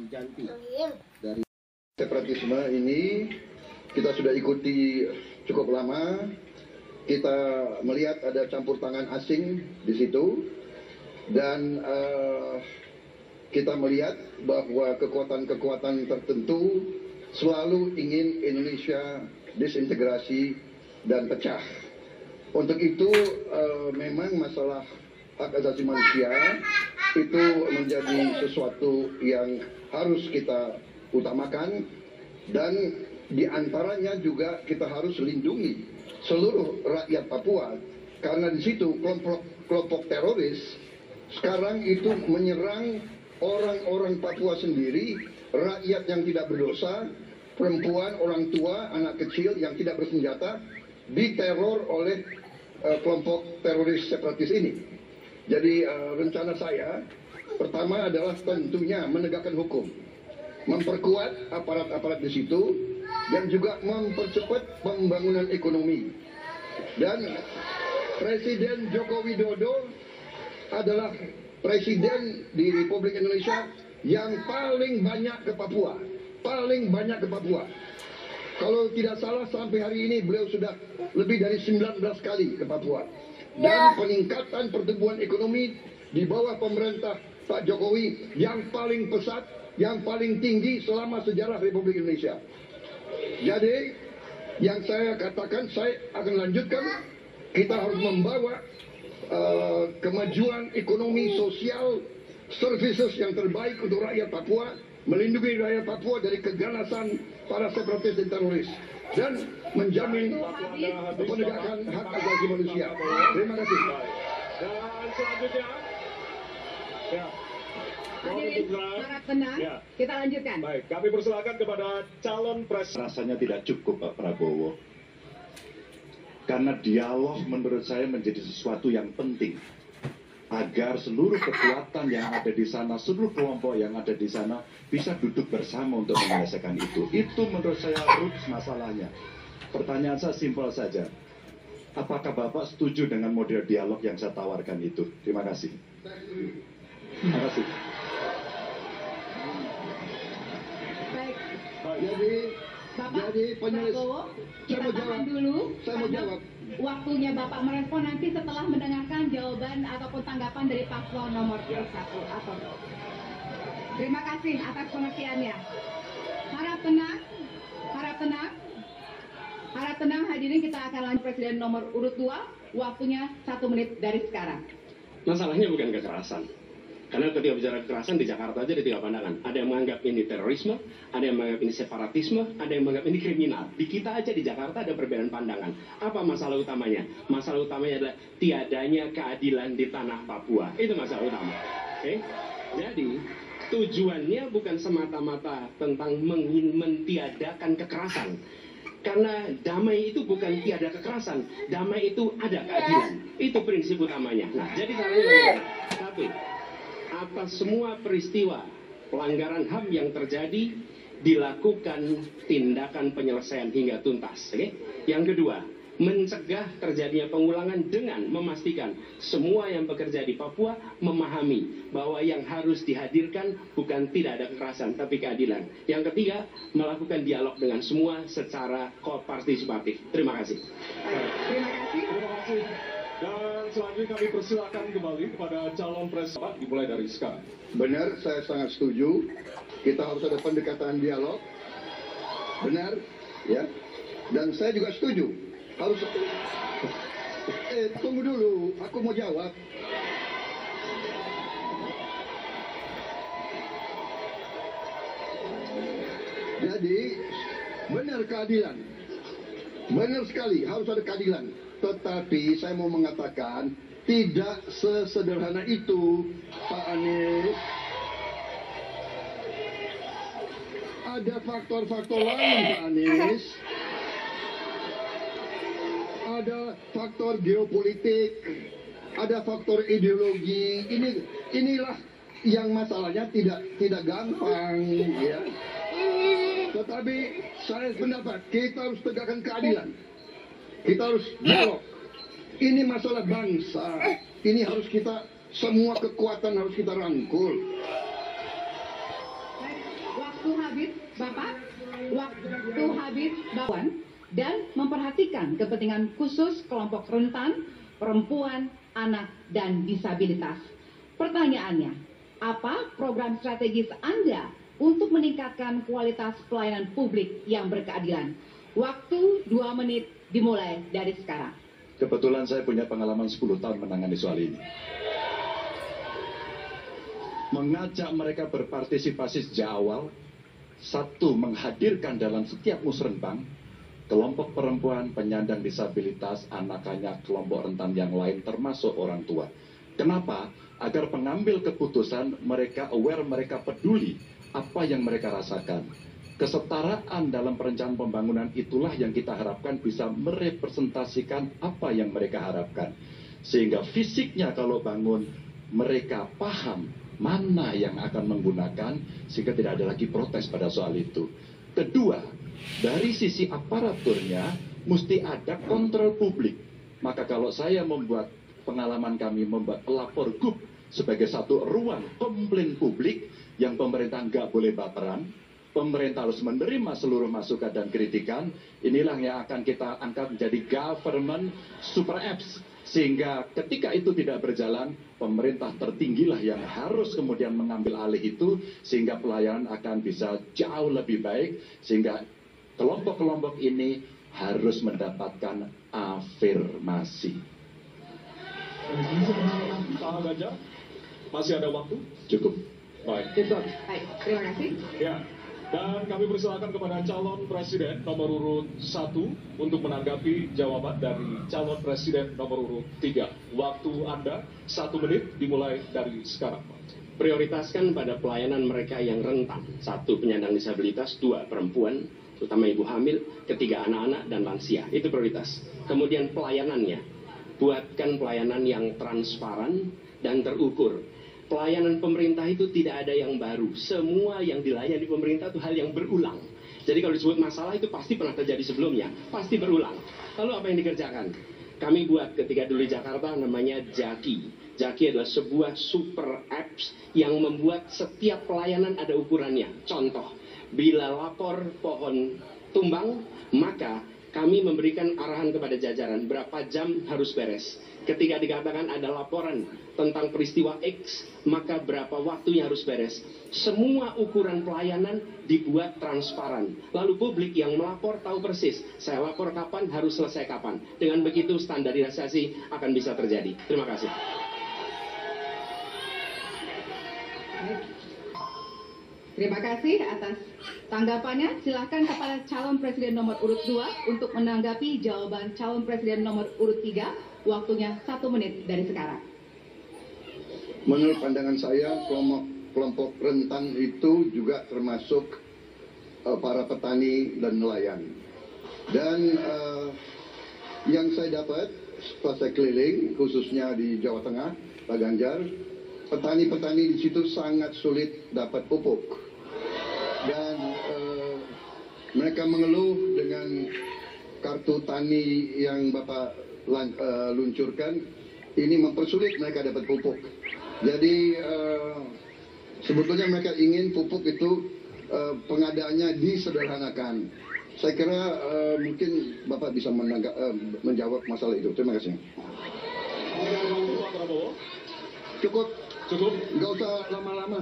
Wijanti dari separatisme ini kita sudah ikuti cukup lama. Kita melihat ada campur tangan asing di situ dan kita melihat bahwa kekuatan-kekuatan tertentu selalu ingin Indonesia disintegrasi dan pecah. Untuk itu memang masalah hak asasi manusia itu menjadi sesuatu yang harus kita utamakan, dan diantaranya juga kita harus lindungi seluruh rakyat Papua, karena di situ kelompok teroris sekarang itu menyerang orang-orang Papua sendiri, rakyat yang tidak berdosa, perempuan, orang tua, anak kecil yang tidak bersenjata diteror oleh kelompok teroris separatis ini. Jadi rencana saya pertama adalah tentunya menegakkan hukum, memperkuat aparat-aparat di situ, dan juga mempercepat pembangunan ekonomi. Dan Presiden Joko Widodo adalah presiden di Republik Indonesia yang paling banyak ke Papua, Kalau tidak salah sampai hari ini beliau sudah lebih dari 19 kali ke Papua. Dan peningkatan pertumbuhan ekonomi di bawah pemerintah Pak Jokowi yang paling pesat, yang paling tinggi selama sejarah Republik Indonesia. Jadi yang saya katakan, saya akan lanjutkan, kita harus membawa kemajuan ekonomi, sosial, services yang terbaik untuk rakyat Papua, melindungi rakyat Papua dari keganasan para separatis dan teroris, dan menjamin penegakan hak asasi manusia. Terima kasih. Dan selanjutnya, ya. Hadirin, harap tenang, kita lanjutkan. Baik, kami persilakan kepada calon presiden. Rasanya tidak cukup Pak Prabowo. Karena dialog menurut saya menjadi sesuatu yang penting. Agar seluruh kekuatan yang ada di sana, seluruh kelompok yang ada di sana bisa duduk bersama untuk menyelesaikan itu. Itu menurut saya roots masalahnya. Pertanyaan saya simpel saja. Apakah Bapak setuju dengan model dialog yang saya tawarkan itu? Terima kasih. Terima kasih. Bapak Prabowo, kita tahan dulu. Saya mau jawab. Waktunya Bapak merespon nanti setelah mendengarkan jawaban ataupun tanggapan dari paslon nomor 1. Terima kasih atas pengertiannya. Harap tenang hadirin, kita akan lanjut presiden nomor urut 2. Waktunya 1 menit dari sekarang. Masalahnya bukan kekerasan. Karena ketika bicara kekerasan di Jakarta aja ada 3 pandangan. Ada yang menganggap ini terorisme, ada yang menganggap ini separatisme, ada yang menganggap ini kriminal. Di kita aja di Jakarta ada perbedaan pandangan. Apa masalah utamanya? Masalah utamanya adalah tiadanya keadilan di tanah Papua. Itu masalah utama. Oke? Jadi tujuannya bukan semata-mata tentang mentiadakan kekerasan. Karena damai itu bukan tiada kekerasan, damai itu ada keadilan. Itu prinsip utamanya. Nah, jadi caranya bagaimana? Satu, atas semua peristiwa pelanggaran HAM yang terjadi dilakukan tindakan penyelesaian hingga tuntas. Okay? Yang kedua, mencegah terjadinya pengulangan dengan memastikan semua yang bekerja di Papua memahami bahwa yang harus dihadirkan bukan tidak ada kekerasan tapi keadilan. Yang ketiga, melakukan dialog dengan semua secara kopartisipatif. Terima kasih. Terima kasih. Dan selanjutnya kami persilakan kembali kepada calon presiden, dimulai dari sekarang. Benar, saya sangat setuju. Kita harus ada pendekatan dialog. Benar, ya. Dan saya juga setuju. Harus. Tunggu dulu, aku mau jawab. Jadi, benar keadilan. Benar sekali, harus ada keadilan. Tetapi saya mau mengatakan tidak sesederhana itu, Pak Anies. Ada faktor-faktor lain, Pak Anies. Ada faktor geopolitik, ada faktor ideologi. Inilah yang masalahnya tidak gampang, ya. Tetapi saya pendapat kita harus tegakkan keadilan. Kita harus dialog. Ini masalah bangsa. Ini harus kita, semua kekuatan harus kita rangkul. habis Bapak, waktu habis Bapak, dan memperhatikan kepentingan khusus kelompok rentan, perempuan, anak, dan disabilitas. Pertanyaannya, apa program strategis Anda untuk meningkatkan kualitas pelayanan publik yang berkeadilan? Waktu 2 menit dimulai dari sekarang. Kebetulan saya punya pengalaman 10 tahun menangani soal ini. Mengajak mereka berpartisipasi sejak awal. Satu, menghadirkan dalam setiap musrenbang kelompok perempuan, penyandang disabilitas, anak-anak, kelompok rentan yang lain termasuk orang tua. Kenapa? Agar pengambil keputusan mereka aware, mereka peduli apa yang mereka rasakan. Kesetaraan dalam perencanaan pembangunan itulah yang kita harapkan bisa merepresentasikan apa yang mereka harapkan. Sehingga fisiknya kalau bangun, mereka paham mana yang akan menggunakan, sehingga tidak ada lagi protes pada soal itu. Kedua, dari sisi aparaturnya, mesti ada kontrol publik. Maka kalau saya membuat pengalaman kami membuat pelapor GUP sebagai satu ruang komplain publik yang pemerintah nggak boleh baperan, pemerintah harus menerima seluruh masukan dan kritikan. Inilah yang akan kita angkat menjadi government super apps. Sehingga ketika itu tidak berjalan, pemerintah tertinggilah yang harus kemudian mengambil alih itu, sehingga pelayanan akan bisa jauh lebih baik, sehingga kelompok-kelompok ini harus mendapatkan afirmasi. Pak Ganjar, masih ada waktu? Cukup. Baik. Baik, terima kasih. Ya, dan kami persilakan kepada calon presiden nomor urut 1 untuk menanggapi jawaban dari calon presiden nomor urut 3. Waktu Anda 1 menit dimulai dari sekarang. Prioritaskan pada pelayanan mereka yang rentan. 1, penyandang disabilitas. 2, perempuan, terutama ibu hamil. 3, anak-anak dan lansia. Itu prioritas. Kemudian pelayanannya. Buatkan pelayanan yang transparan dan terukur. Pelayanan pemerintah itu tidak ada yang baru. Semua yang dilayani pemerintah itu hal yang berulang. Jadi kalau disebut masalah itu pasti pernah terjadi sebelumnya. Pasti berulang. Lalu apa yang dikerjakan? Kami buat ketika dulu di Jakarta namanya Jaki. Jaki adalah sebuah super apps yang membuat setiap pelayanan ada ukurannya. Contoh, bila lapor pohon tumbang, maka kami memberikan arahan kepada jajaran berapa jam harus beres. Ketika dikatakan ada laporan tentang peristiwa X, maka berapa waktu yang harus beres. Semua ukuran pelayanan dibuat transparan. Lalu publik yang melapor tahu persis, saya lapor kapan, harus selesai kapan. Dengan begitu standarisasi akan bisa terjadi. Terima kasih. Terima kasih atas tanggapannya. Silakan kepada calon presiden nomor urut 2 untuk menanggapi jawaban calon presiden nomor urut 3. Waktunya 1 menit dari sekarang. Menurut pandangan saya, kelompok rentan itu juga termasuk para petani dan nelayan. Dan yang saya dapat setelah saya keliling, khususnya di Jawa Tengah, Pak Ganjar, petani-petani di situ sangat sulit dapat pupuk. Dan mereka mengeluh dengan kartu tani yang Bapak luncurkan, ini mempersulit mereka dapat pupuk. Jadi sebetulnya mereka ingin pupuk itu pengadaannya disederhanakan. Saya kira mungkin Bapak bisa menjawab masalah itu. Terima kasih. Pak Prabowo. Cukup, Cukup. nggak usah lama-lama.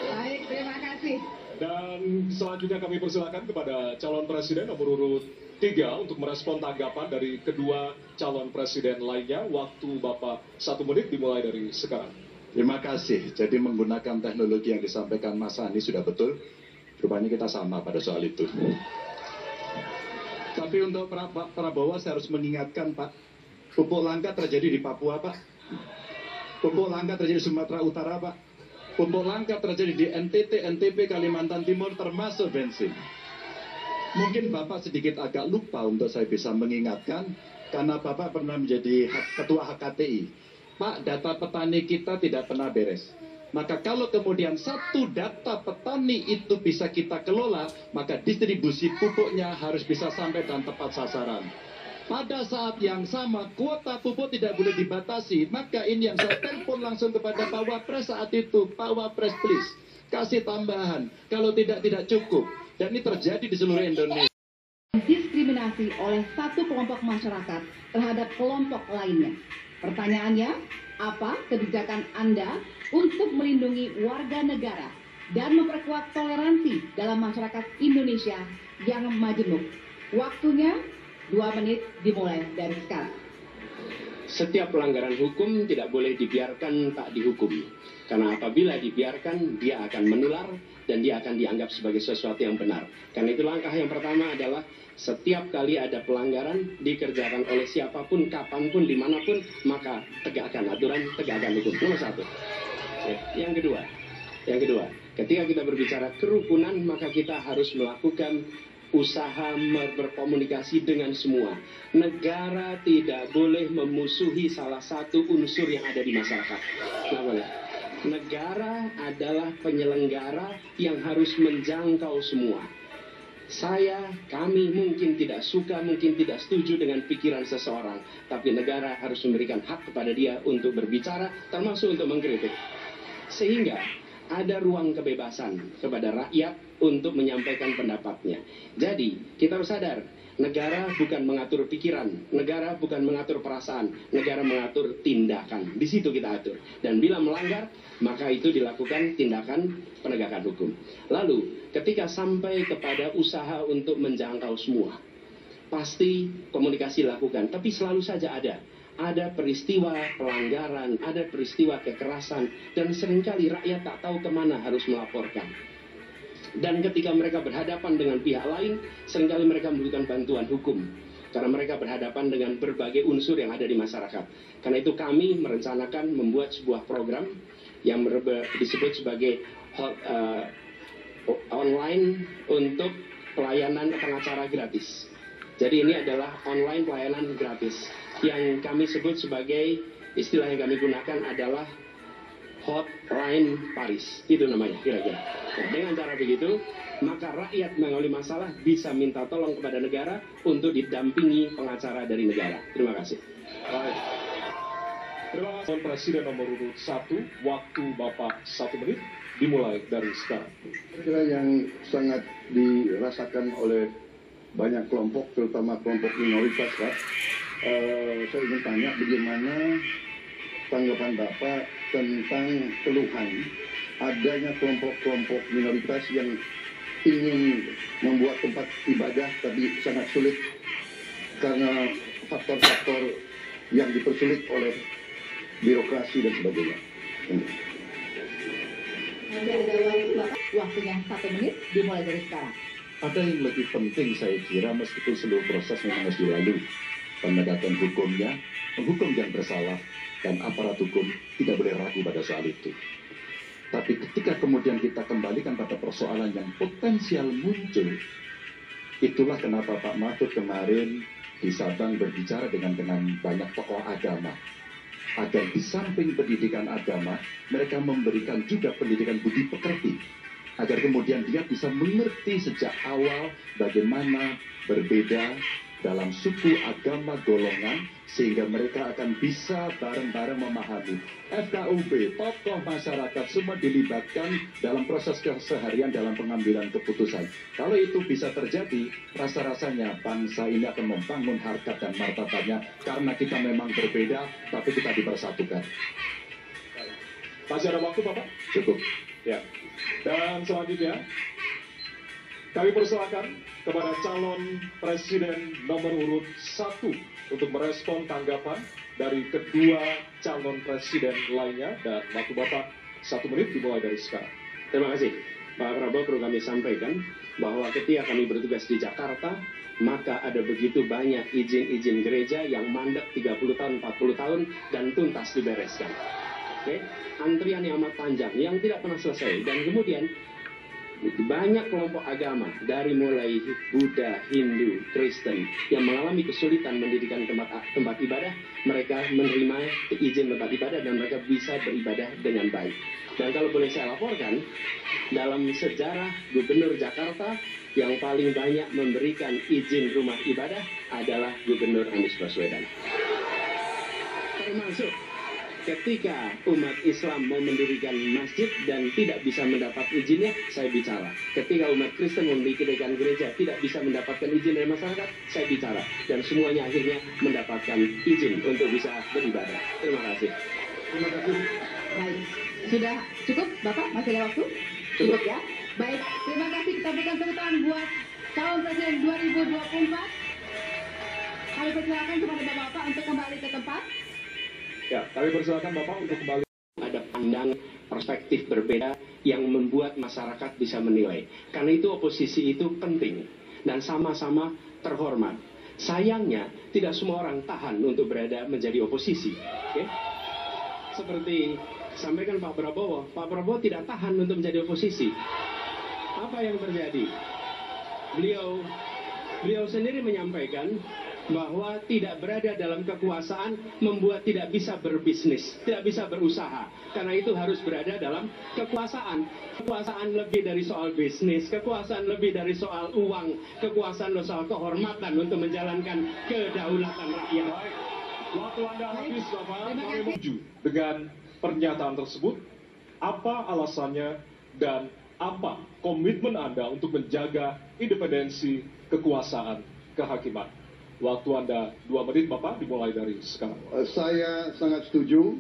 Baik, terima kasih. Dan selanjutnya kami persilakan kepada calon presiden nomor urut 3 untuk merespon tanggapan dari kedua calon presiden lainnya. Waktu Bapak 1 menit dimulai dari sekarang. Terima kasih. Jadi menggunakan teknologi yang disampaikan Mas Anies sudah betul. Rupanya kita sama pada soal itu. Tapi untuk Pak Prabowo saya harus mengingatkan, Pak, pupuk langka terjadi di Papua, Pak. Pupuk langka terjadi di Sumatera Utara, Pak. Pupuk langka terjadi di NTT, NTB, Kalimantan Timur, termasuk bensin. Mungkin Bapak sedikit agak lupa untuk saya bisa mengingatkan, karena Bapak pernah menjadi ketua HKTI. Pak, data petani kita tidak pernah beres. Maka kalau kemudian satu data petani itu bisa kita kelola, maka distribusi pupuknya harus bisa sampai dan tepat sasaran. Pada saat yang sama, kuota pupuk tidak boleh dibatasi. Maka ini yang saya telepon langsung kepada Pak Wapres saat itu. Pak Wapres, please. kasih tambahan. Kalau tidak cukup. Dan ini terjadi di seluruh Indonesia. Diskriminasi oleh satu kelompok masyarakat terhadap kelompok lainnya. Pertanyaannya, apa kebijakan Anda untuk melindungi warga negara dan memperkuat toleransi dalam masyarakat Indonesia yang majemuk? Waktunya 2 menit dimulai dari sekarang. Setiap pelanggaran hukum tidak boleh dibiarkan tak dihukum. Karena apabila dibiarkan, dia akan menular dan dia akan dianggap sebagai sesuatu yang benar. Karena itu langkah yang pertama adalah setiap kali ada pelanggaran dikerjakan oleh siapapun, kapanpun, dimanapun, maka tegakkan aturan, tegakkan hukum. Nomor satu. Yang kedua, ketika kita berbicara kerukunan, maka kita harus melakukan usaha berkomunikasi dengan semua. Negara tidak boleh memusuhi salah satu unsur yang ada di masyarakat. Nggak boleh. Negara adalah penyelenggara yang harus menjangkau semua. Kami mungkin tidak suka, mungkin tidak setuju dengan pikiran seseorang, tapi negara harus memberikan hak kepada dia untuk berbicara, termasuk untuk mengkritik. Sehingga ada ruang kebebasan kepada rakyat untuk menyampaikan pendapatnya. Jadi, kita harus sadar, negara bukan mengatur pikiran, negara bukan mengatur perasaan, negara mengatur tindakan. Di situ kita atur. Dan bila melanggar, maka itu dilakukan tindakan penegakan hukum. Lalu, ketika sampai kepada usaha untuk menjangkau semua, pasti komunikasi dilakukan. Tapi selalu saja ada peristiwa pelanggaran, ada peristiwa kekerasan, dan seringkali rakyat tak tahu kemana harus melaporkan. Dan ketika mereka berhadapan dengan pihak lain, seringkali mereka membutuhkan bantuan hukum. Karena mereka berhadapan dengan berbagai unsur yang ada di masyarakat. Karena itu kami merencanakan membuat sebuah program yang disebut sebagai online untuk pelayanan pengacara gratis. Jadi ini adalah online pelayanan gratis. Yang kami sebut sebagai, istilah yang kami gunakan adalah Hotline Paris, itu namanya kira-kira. Nah, dengan cara begitu, maka rakyat mengalami masalah bisa minta tolong kepada negara untuk didampingi pengacara dari negara. Terima kasih. Baik. Terima kasih Presiden nomor urut 1, waktu Bapak 1 menit dimulai dari sekarang. Kira yang sangat dirasakan oleh banyak kelompok, terutama kelompok minoritas, Pak. Saya ingin tanya bagaimana tanggapan Bapak tentang keluhan adanya kelompok-kelompok minoritas yang ingin membuat tempat ibadah tapi sangat sulit karena faktor-faktor yang dipersulit oleh birokrasi dan sebagainya. Waktunya 1 menit dimulai dari sekarang. Ada yang lebih penting saya kira, meskipun seluruh proses memang harus dilalui. Penegakan hukumnya, menghukum yang bersalah, dan aparat hukum tidak boleh ragu pada soal itu. Tapi ketika kemudian kita kembalikan pada persoalan yang potensial muncul, itulah kenapa Pak Mahfud kemarin di Sabang berbicara dengan banyak tokoh agama. Agar di samping pendidikan agama, mereka memberikan juga pendidikan budi pekerti. Agar kemudian dia bisa mengerti sejak awal bagaimana berbeda dalam suku, agama, golongan, sehingga mereka akan bisa bareng-bareng memahami. FKUB, tokoh masyarakat semua dilibatkan dalam proses keseharian dalam pengambilan keputusan. Kalau itu bisa terjadi, rasa-rasanya bangsa ini akan membangun harkat dan martabatnya karena kita memang berbeda, tapi kita dipersatukan. Masih ada waktu, Bapak? Cukup. Ya. Dan selanjutnya, kami persilakan kepada calon presiden nomor urut 1 untuk merespon tanggapan dari kedua calon presiden lainnya, dan waktu Bapak 1 menit dimulai dari sekarang. Terima kasih. Pak Prabowo, perlu kami sampaikan bahwa ketika kami bertugas di Jakarta, maka ada begitu banyak izin-izin gereja yang mandek 30 tahun, 40 tahun, dan tuntas dibereskan. Oke? Antrian yang amat panjang, yang tidak pernah selesai. Dan kemudian banyak kelompok agama dari mulai Buddha, Hindu, Kristen yang mengalami kesulitan mendirikan tempat ibadah, mereka menerima izin tempat ibadah dan mereka bisa beribadah dengan baik. Dan kalau boleh saya laporkan, dalam sejarah Gubernur Jakarta yang paling banyak memberikan izin rumah ibadah adalah Gubernur Anies Baswedan. Ketika umat Islam mau mendirikan masjid dan tidak bisa mendapat izinnya, saya bicara. Ketika umat Kristen mau mendirikan gereja tidak bisa mendapatkan izin dari masyarakat, saya bicara. Dan semuanya akhirnya mendapatkan izin untuk bisa beribadah. Terima kasih. Terima kasih. Baik, sudah cukup Bapak? Masih ada waktu? Cukup ya? Baik, terima kasih. Kita berikan tepuk tangan buat calon presiden 2024. Kami persilakan kepada Bapak untuk kembali ke tempat. Ya, kami persilakan Bapak untuk kembali. Ada pandang perspektif berbeda yang membuat masyarakat bisa menilai. Karena itu oposisi itu penting dan sama-sama terhormat. Sayangnya tidak semua orang tahan untuk berada menjadi oposisi. Okay? Seperti sampaikan Pak Prabowo tidak tahan untuk menjadi oposisi. Apa yang terjadi? Beliau sendiri menyampaikan bahwa tidak berada dalam kekuasaan membuat tidak bisa berbisnis, tidak bisa berusaha. Karena itu harus berada dalam kekuasaan. Kekuasaan lebih dari soal bisnis, kekuasaan lebih dari soal uang, kekuasaan soal kehormatan untuk menjalankan kedaulatan rakyat. Baik, waktu Anda habis Bapak. Kami setuju dengan pernyataan tersebut. Apa alasannya dan apa komitmen Anda untuk menjaga independensi kekuasaan kehakiman? Waktu Anda 2 menit Bapak, dimulai dari sekarang. Saya sangat setuju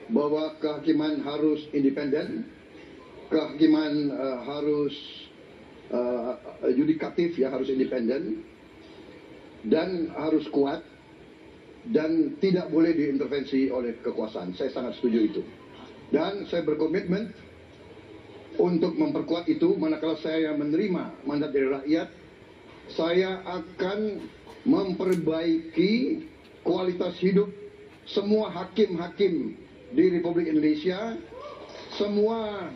bahwa kehakiman harus independen, kehakiman harus yudikatif, ya, harus independen, dan harus kuat, dan tidak boleh diintervensi oleh kekuasaan. Saya sangat setuju itu. Dan saya berkomitmen untuk memperkuat itu. Manakala saya menerima mandat dari rakyat, saya akan memperbaiki kualitas hidup semua hakim-hakim di Republik Indonesia, semua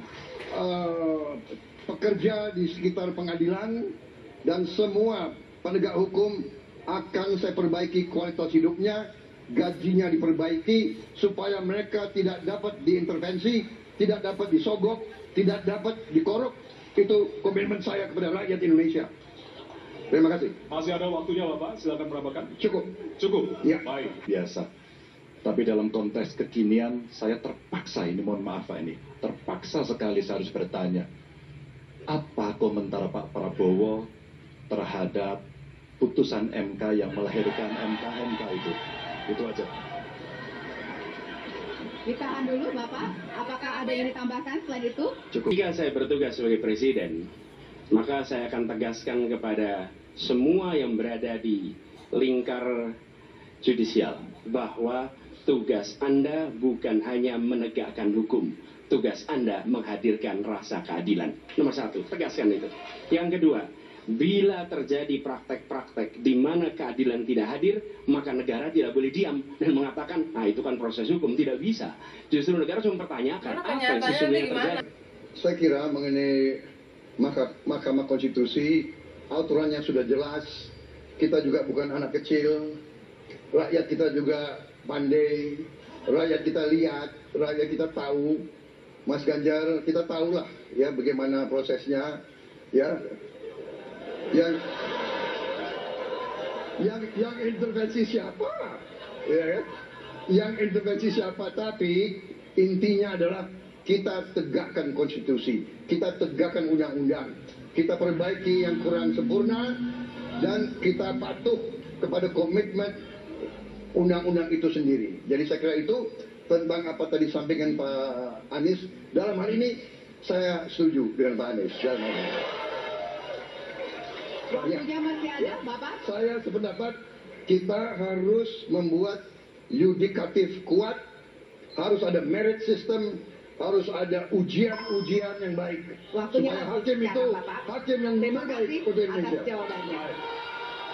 pekerja di sekitar pengadilan, dan semua penegak hukum akan saya perbaiki kualitas hidupnya, gajinya diperbaiki, supaya mereka tidak dapat diintervensi, tidak dapat disogok, tidak dapat dikoruk. Itu komitmen saya kepada rakyat Indonesia. Terima kasih. Masih ada waktunya Bapak, silakan menambahkan. Cukup. Cukup? Ya. Baik. Biasa. Tapi dalam konteks kekinian, saya terpaksa, ini mohon maaf Pak, ini terpaksa sekali saya harus bertanya, apa komentar Pak Prabowo terhadap putusan MK yang melahirkan MK itu? Itu aja. Ditahan dulu Bapak, apakah ada yang ditambahkan selain itu? Cukup. Jika saya bertugas sebagai presiden, maka saya akan tegaskan kepada semua yang berada di lingkar judisial bahwa tugas Anda bukan hanya menegakkan hukum, tugas Anda menghadirkan rasa keadilan. Nomor 1, tegaskan itu. Yang kedua, bila terjadi praktek-praktek di mana keadilan tidak hadir, maka negara tidak boleh diam dan mengatakan, nah itu kan proses hukum. Tidak bisa. Justru negara harus mempertanyakan apa yang sesungguhnya terjadi. Saya kira mengenai Mahkamah Konstitusi, aturannya sudah jelas. Kita juga bukan anak kecil, rakyat kita juga pandai, rakyat kita lihat, rakyat kita tahu. Mas Ganjar, kita tahulah ya bagaimana prosesnya, ya. Yang intervensi siapa? Ya, yang intervensi siapa? Tapi intinya adalah kita tegakkan konstitusi, kita tegakkan undang-undang, kita perbaiki yang kurang sempurna, dan kita patuh kepada komitmen undang-undang itu sendiri. Jadi saya kira itu tentang apa tadi disampaikan Pak Anies. Dalam hal ini saya setuju dengan Pak Anies. Waktunya masih ada Bapak? Saya sependapat kita harus membuat yudikatif kuat, harus ada merit system, harus ada ujian-ujian yang baik. Waktunya supaya hakim itu Bapak. hakim yang Terima terbaik kasih untuk atas Indonesia. jawabannya.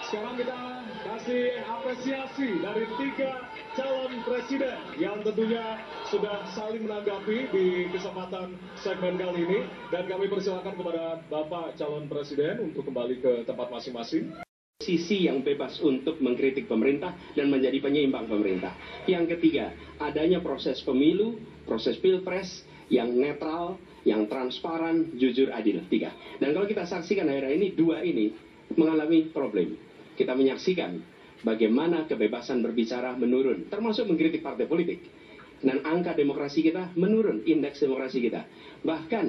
Sekarang kita kasih apresiasi dari 3 calon presiden yang tentunya sudah saling menanggapi di kesempatan segmen kali ini. Dan kami persilakan kepada Bapak calon presiden untuk kembali ke tempat masing-masing. Sisi yang bebas untuk mengkritik pemerintah dan menjadi penyeimbang pemerintah. Yang ketiga, adanya proses pemilu, proses pilpres yang netral, yang transparan, jujur, adil. 3. Dan kalau kita saksikan daerah ini, 2 ini mengalami problem. Kita menyaksikan bagaimana kebebasan berbicara menurun, termasuk mengkritik partai politik. Dan angka demokrasi kita menurun, indeks demokrasi kita. Bahkan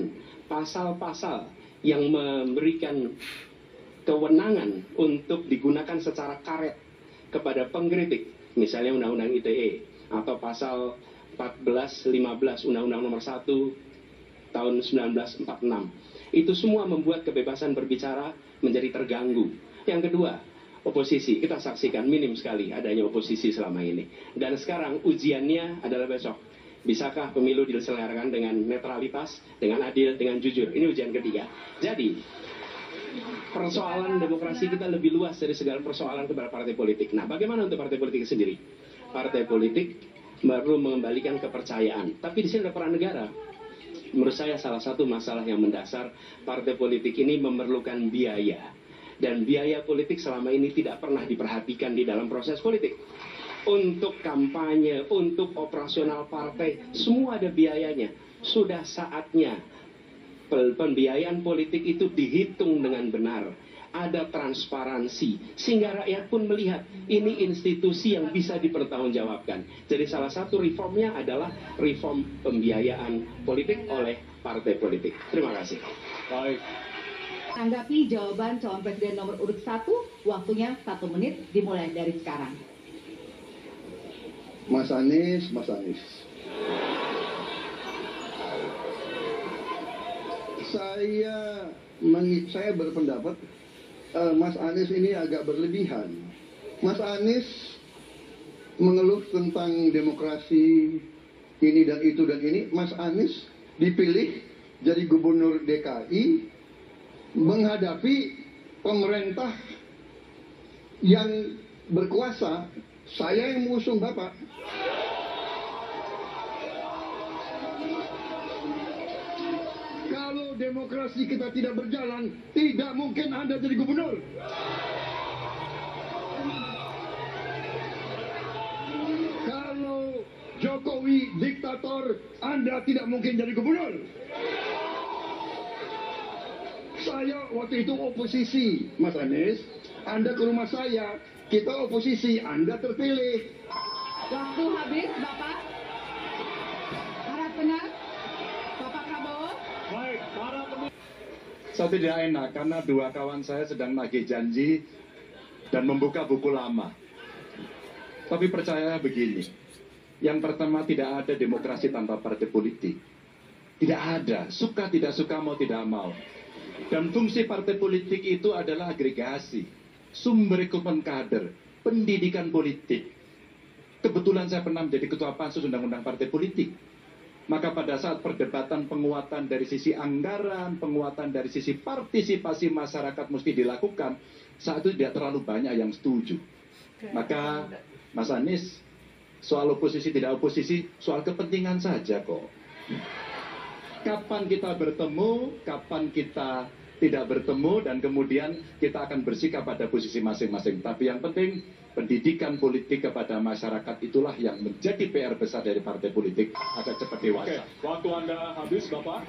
pasal-pasal yang memberikan kewenangan untuk digunakan secara karet kepada pengkritik, misalnya Undang-Undang ITE atau pasal 14, 15 Undang-Undang Nomor 1 tahun 1946. Itu semua membuat kebebasan berbicara menjadi terganggu. Yang kedua, oposisi. Kita saksikan minim sekali adanya oposisi selama ini. Dan sekarang ujiannya adalah besok. Bisakah pemilu diselenggarakan dengan netralitas, dengan adil, dengan jujur? Ini ujian ketiga. Jadi, persoalan demokrasi kita lebih luas dari segala persoalan kepada partai politik. Nah, bagaimana untuk partai politik sendiri? Partai politik baru mengembalikan kepercayaan. Tapi di sini ada peran negara. Menurut saya salah satu masalah yang mendasar, partai politik ini memerlukan biaya. Dan biaya politik selama ini tidak pernah diperhatikan di dalam proses politik. Untuk kampanye, untuk operasional partai, semua ada biayanya. Sudah saatnya pembiayaan politik itu dihitung dengan benar. Ada transparansi, sehingga rakyat pun melihat ini institusi yang bisa dipertanggungjawabkan. Jadi salah satu reformnya adalah reform pembiayaan politik oleh partai politik. Terima kasih. Baik. Tanggapi jawaban calon presiden nomor urut 1, waktunya 1 menit dimulai dari sekarang. Mas Anies. Saya berpendapat Mas Anies ini agak berlebihan. Mas Anies mengeluh tentang demokrasi ini dan itu dan ini. Mas Anies dipilih jadi gubernur DKI menghadapi pemerintah yang berkuasa. Saya yang mengusung Bapak. Kalau demokrasi kita tidak berjalan, tidak mungkin Anda jadi gubernur. Kalau Jokowi diktator, Anda tidak mungkin jadi gubernur. Saya waktu itu oposisi, Mas Anies. Anda ke rumah saya, kita oposisi, Anda terpilih. Waktu habis, Bapak. Harap tenang. Bapak Prabowo. Baik, para pendukung. Saya tidak enak karena dua kawan saya sedang nagih janji dan membuka buku lama. Tapi percaya begini, yang pertama tidak ada demokrasi tanpa partai politik. Tidak ada, suka tidak suka, mau tidak mau. Dan fungsi partai politik itu adalah agregasi, sumber rekrutmen kader, pendidikan politik. Kebetulan saya pernah menjadi ketua pansus undang-undang partai politik. Maka pada saat perdebatan penguatan dari sisi anggaran, penguatan dari sisi partisipasi masyarakat mesti dilakukan, saat itu tidak terlalu banyak yang setuju. Maka Mas Anies, soal oposisi tidak oposisi, soal kepentingan saja kok. Kapan kita bertemu, kapan kita tidak bertemu, dan kemudian kita akan bersikap pada posisi masing-masing. Tapi yang penting, pendidikan politik kepada masyarakat itulah yang menjadi PR besar dari partai politik agar cepat dewasa. Oke, waktu Anda habis, Bapak.